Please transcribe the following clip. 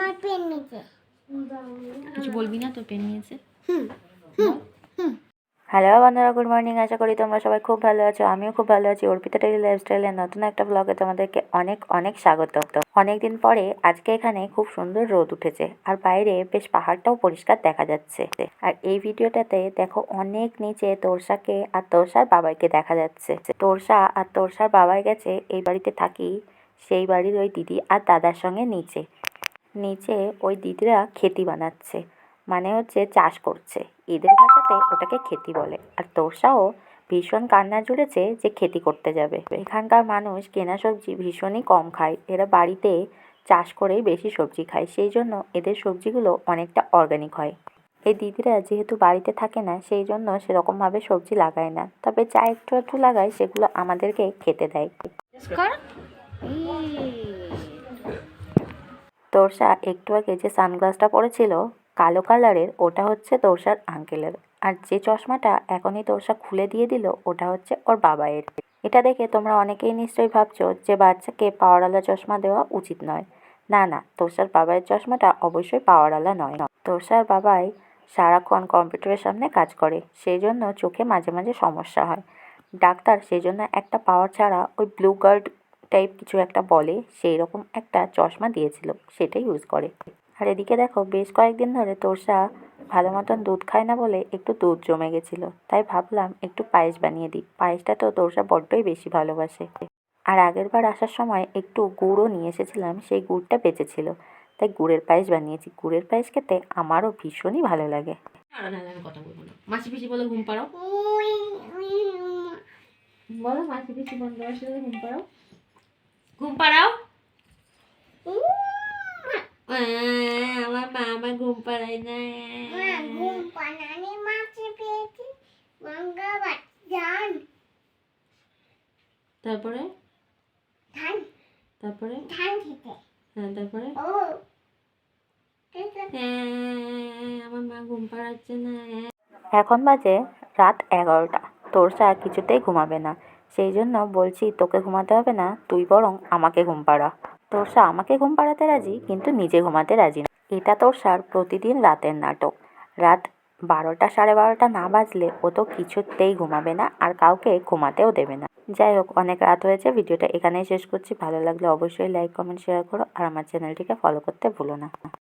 আমার পেন নিচে কিছু বলবি না? তো পেন নিয়েছে। হ্যালো বন্ধুরা, গুড মর্নিং। আশা করি তোমরা সবাই খুব ভালো আছো। আমিও খুব ভালো আছি। অর্পিতা ডেইলি লাইফস্টাইলের নতুন একটা ব্লগে তোমাদেরকে অনেক অনেক স্বাগত। অনেকদিন পরে আজকে এখানে খুব সুন্দর রোদ উঠেছে আর বাইরে বেশ পাহাড়টাও পরিষ্কার দেখা যাচ্ছে। আর এই ভিডিওটাতে দেখো অনেক নিচে তোরসাকে আর তোরসার বাবাইকে দেখা যাচ্ছে। তোরসা আর তোরসার বাবাই গেছে এই বাড়িতে থাকি সেই বাড়ির ওই দিদি আর দাদার সঙ্গে নিচে ওই দিদিরা খেতি বানাচ্ছে, মানে হচ্ছে চাষ করছে। এদের ভাষাতে ওটাকে খেতি বলে। আর তোরসাও ভীষণ কান্না জুড়েছে যে খেতি করতে যাবে। এখানকার মানুষ কেনা সবজি ভীষণই কম খায়, এরা বাড়িতে চাষ করেই বেশি সবজি খায়, সেই জন্য এদের সবজিগুলো অনেকটা অর্গানিক হয়। এই দিদিরা যেহেতু বাড়িতে থাকে না সেই জন্য সেরকমভাবে সবজি লাগায় না, তবে যা একটু একটু লাগায় সেগুলো আমাদেরকে খেতে দেয়। তোরসা একটু আগে যে সানগ্লাসটা পরেছিল কালো কালারের, ওটা হচ্ছে তোরসার আঙ্কেলের। আর যে চশমাটা এখনই তোরসা খুলে দিয়ে দিল ওটা হচ্ছে ওর বাবাইয়ের। এটা দেখে তোমরা অনেকেই নিশ্চয়ই ভাবছো যে বাচ্চাকে পাওয়ারওয়ালা চশমা দেওয়া উচিত নয়। না না, তোরসার বাবাইয়ের চশমাটা অবশ্যই পাওয়ারওয়ালা নয়। তোরসার বাবাই সারাক্ষণ কম্পিউটারের সামনে কাজ করে, সেই জন্য চোখে মাঝে মাঝে সমস্যা হয়। ডাক্তার সেই জন্য একটা পাওয়ার ছাড়া ওই ব্লু গার্ড টাইপ কিছু একটা বলে, সেই রকম একটা চশমা দিয়েছিল, সেটাই ইউজ করে। আর এদিকে দেখো বেশ কয়েকদিন ধরে তোরসা ভালো মতন দুধ খায় না বলে একটু দুধ জমে গেছিলো, তাই ভাবলাম একটু পায়েস বানিয়ে দিই। পায়েসটা তো তোরসা বড্ডই বেশি ভালোবাসে। আর আগের বার আসার সময় একটু গুড়ও নিয়ে এসেছিলাম, সেই গুড়টা বেঁচেছিল, তাই গুড়ের পায়েস বানিয়েছি। গুড়ের পায়েস খেতে আমারও ভীষণই ভালো লাগে। কথা বলবো না। মাসি পিসি বলে ঘুম পাড়াও, বলো মাসি পিসি বন্ধ আসলে ঘুম পাড়াও, ঘুম পাড়াও। আমার মা আমার ঘুম পাড়ায় না। ঘুম পাড়ানি মাছি পেয়েছি গঙ্গা বাজান। তারপরে ধান তারপরে ধান খেতে। হ্যাঁ তারপরে ও আমার মা ঘুম পাড়াচ্ছে না। এখন বাজে রাত 11টা। তোরসা কিছুতেই ঘুমাবে না, সেই জন্য বলছি তোকে ঘুমাতে হবে না, তুই বরং আমাকে ঘুম পাড়া। তোরসা আমাকে ঘুম পাড়াতে রাজি, কিন্তু নিজে ঘুমাতে রাজি না। এটা তোরসার প্রতিদিন রাতের নাটক। রাত 12টা 12:30 না বাজলে ও তো কিছুতেই ঘুমাবে না, আর কাউকে ঘুমাতেও দেবে না। যাই হোক, অনেক রাত হয়েছে, ভিডিওটা এখানেই শেষ করছি। ভালো লাগলে অবশ্যই লাইক কমেন্ট শেয়ার করো আর আমার চ্যানেলটিকে ফলো করতে ভুলো না।